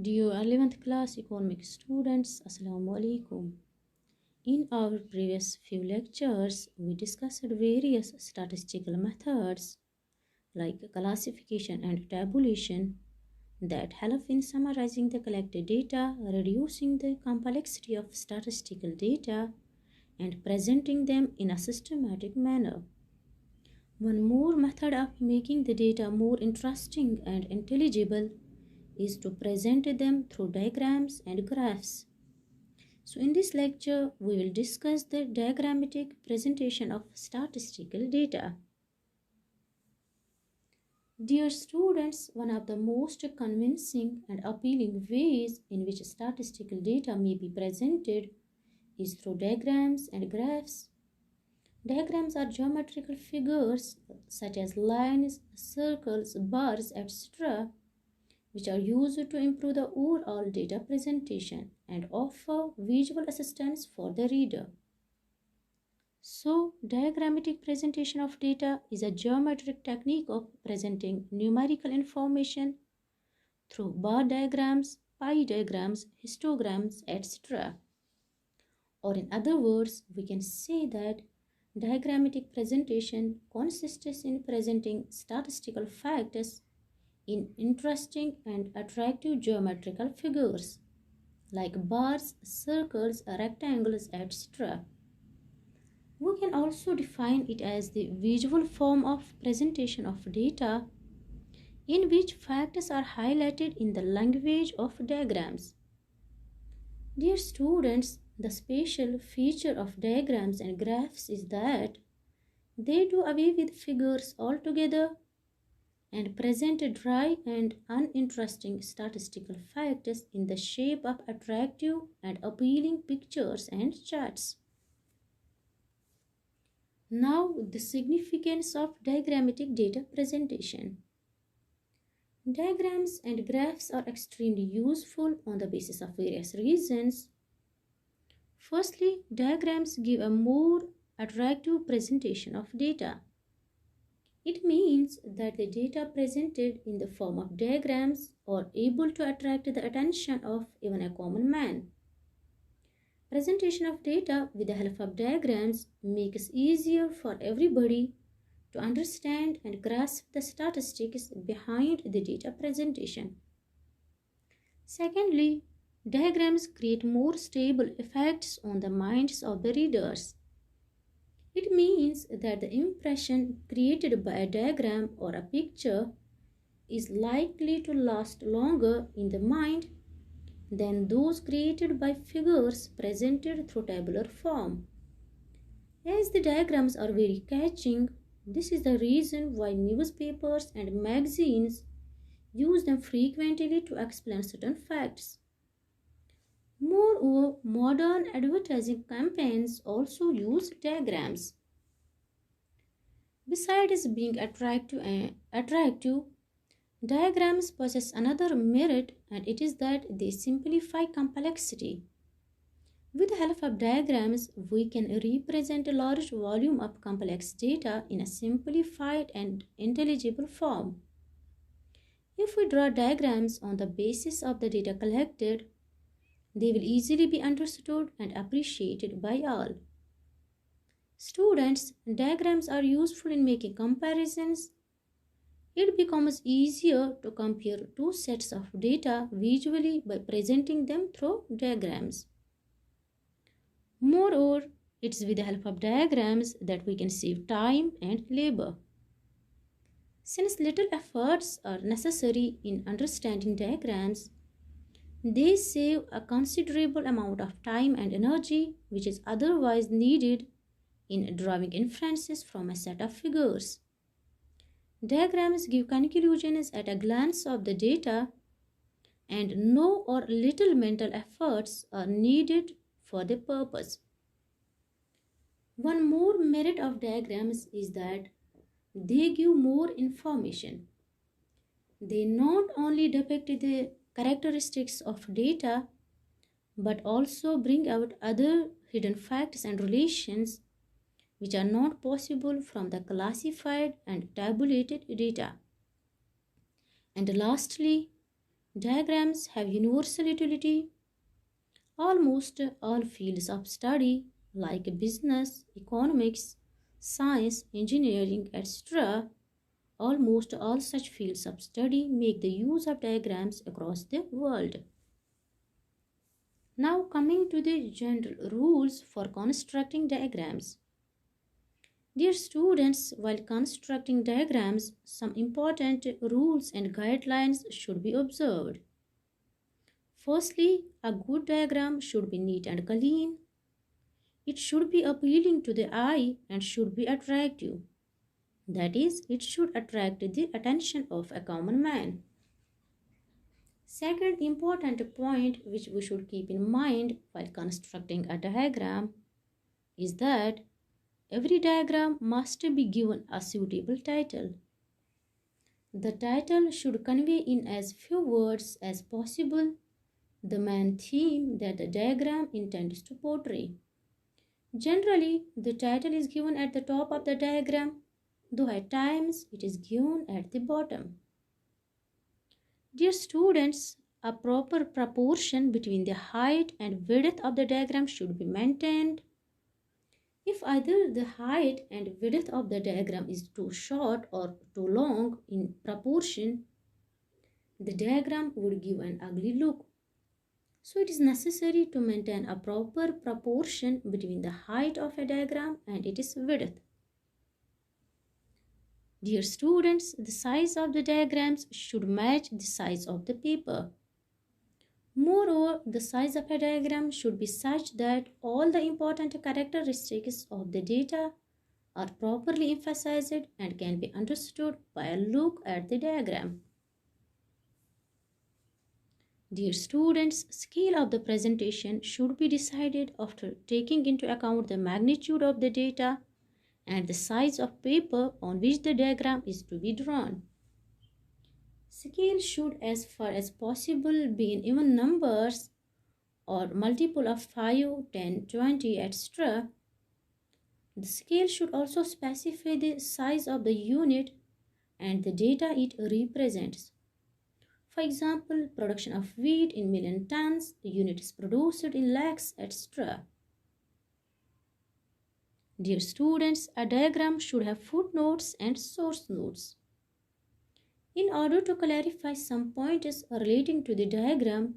Dear 11th class economic students, Assalamu alaikum. In our previous few lectures, we discussed various statistical methods like classification and tabulation that help in summarizing the collected data, reducing the complexity of statistical data, and presenting them in a systematic manner. One more method of making the data more interesting and intelligible is to present them through diagrams and graphs. So in this lecture, we will discuss the diagrammatic presentation of statistical data. Dear students, one of the most convincing and appealing ways in which statistical data may be presented is through diagrams and graphs. Diagrams are geometrical figures such as lines, circles, bars, etc., which are used to improve the overall data presentation and offer visual assistance for the reader. So, diagrammatic presentation of data is a geometric technique of presenting numerical information through bar diagrams, pie diagrams, histograms, etc. Or in other words, we can say that diagrammatic presentation consists in presenting statistical facts in interesting and attractive geometrical figures like bars, circles, rectangles, etc. We can also define it as the visual form of presentation of data in which facts are highlighted in the language of diagrams. Dear students, the special feature of diagrams and graphs is that they do away with figures altogether and present dry and uninteresting statistical facts in the shape of attractive and appealing pictures and charts. Now, the significance of diagrammatic data presentation. Diagrams and graphs are extremely useful on the basis of various reasons. Firstly, diagrams give a more attractive presentation of data. It means that the data presented in the form of diagrams are able to attract the attention of even a common man. Presentation of data with the help of diagrams makes it easier for everybody to understand and grasp the statistics behind the data presentation. Secondly, diagrams create more stable effects on the minds of the readers. It means that the impression created by a diagram or a picture is likely to last longer in the mind than those created by figures presented through tabular form. As the diagrams are very catching, this is the reason why newspapers and magazines use them frequently to explain certain facts. Moreover, modern advertising campaigns also use diagrams. Besides being attractive, diagrams possess another merit, and it is that they simplify complexity. With the help of diagrams, we can represent a large volume of complex data in a simplified and intelligible form. If we draw diagrams on the basis of the data collected, they will easily be understood and appreciated by all. Students, diagrams are useful in making comparisons. It becomes easier to compare two sets of data visually by presenting them through diagrams. Moreover, it is with the help of diagrams that we can save time and labor. Since little efforts are necessary in understanding diagrams, they save a considerable amount of time and energy which is otherwise needed in drawing inferences from a set of figures. Diagrams give conclusions at a glance of the data, and no or little mental efforts are needed for the purpose. One more merit of diagrams is that they give more information. They not only depict the characteristics of data, but also bring out other hidden facts and relations which are not possible from the classified and tabulated data. And lastly, Diagrams have universal utility. Almost all fields of study, like business, economics, science, engineering, etc., almost all such fields of study make the use of diagrams across the world. Now, coming to the general rules for constructing diagrams. Dear students, while constructing diagrams, some important rules and guidelines should be observed. Firstly, a good diagram should be neat and clean. It should be appealing to the eye and should be attractive. That is, it should attract the attention of a common man. Second important point which we should keep in mind while constructing a diagram is that every diagram must be given a suitable title. The title should convey in as few words as possible the main theme that the diagram intends to portray. Generally, the title is given at the top of the diagram, though at times it is given at the bottom. Dear students, a proper proportion between the height and width of the diagram should be maintained. If either the height and width of the diagram is too short or too long in proportion, the diagram would give an ugly look. So it is necessary to maintain a proper proportion between the height of a diagram and its width. Dear students, the size of the diagrams should match the size of the paper. Moreover, the size of a diagram should be such that all the important characteristics of the data are properly emphasized and can be understood by a look at the diagram. Dear students, scale of the presentation should be decided after taking into account the magnitude of the data and the size of paper on which the diagram is to be drawn. Scale should as far as possible be in even numbers or multiple of 5, 10, 20, etc. The scale should also specify the size of the unit and the data it represents. For example, production of wheat in million tons, the unit is produced in lakhs, etc. Dear students, a diagram should have footnotes and source notes. In order to clarify some points relating to the diagram,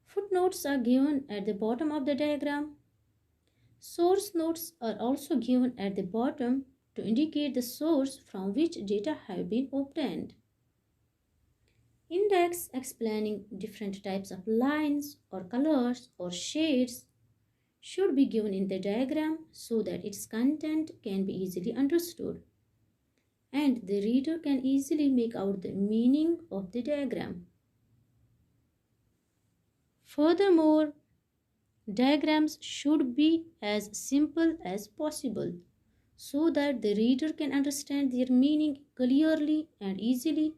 footnotes are given at the bottom of the diagram. Source notes are also given at the bottom to indicate the source from which data have been obtained. Index explaining different types of lines or colors or shades should be given in the diagram so that its content can be easily understood and the reader can easily make out the meaning of the diagram. Furthermore, diagrams should be as simple as possible so that the reader can understand their meaning clearly and easily.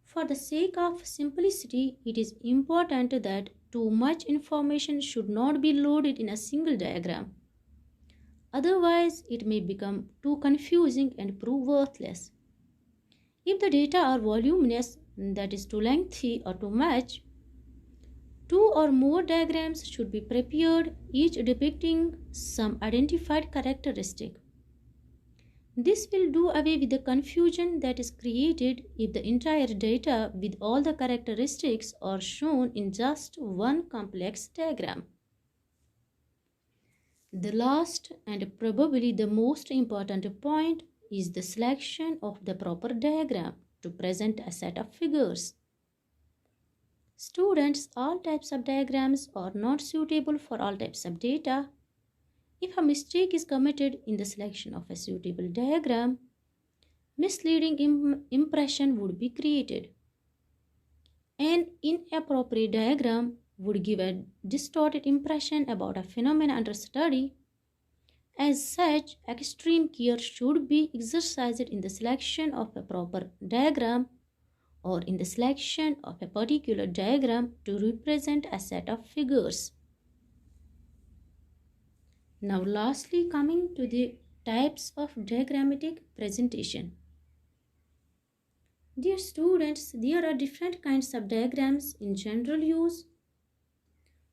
For the sake of simplicity, it is important that too much information should not be loaded in a single diagram. Otherwise, it may become too confusing and prove worthless. If the data are voluminous, that is too lengthy or too much, 2 or more diagrams should be prepared, each depicting some identified characteristic. This will do away with the confusion that is created if the entire data with all the characteristics are shown in just one complex diagram. The last and probably the most important point is the selection of the proper diagram to present a set of figures. Students, all types of diagrams are not suitable for all types of data. If a mistake is committed in the selection of a suitable diagram, misleading impression would be created. An inappropriate diagram would give a distorted impression about a phenomenon under study. As such, extreme care should be exercised in the selection of a proper diagram or in the selection of a particular diagram to represent a set of figures. Now lastly, coming to the types of diagrammatic presentation. Dear students, there are different kinds of diagrams in general use.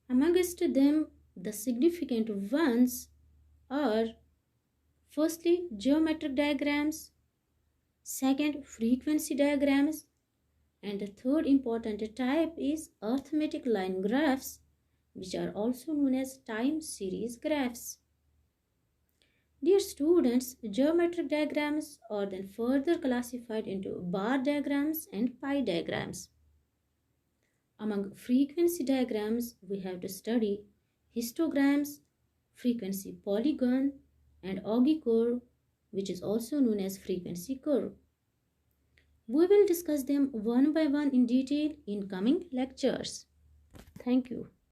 Amongst them, the significant ones are firstly geometric diagrams, second frequency diagrams, and the third important type is arithmetic line graphs, which are also known as time series graphs. Dear students, geometric diagrams are then further classified into bar diagrams and pie diagrams. Among frequency diagrams, we have to study histograms, frequency polygon, and Augy curve, which is also known as frequency curve. We will discuss them one by one in detail in coming lectures. Thank you.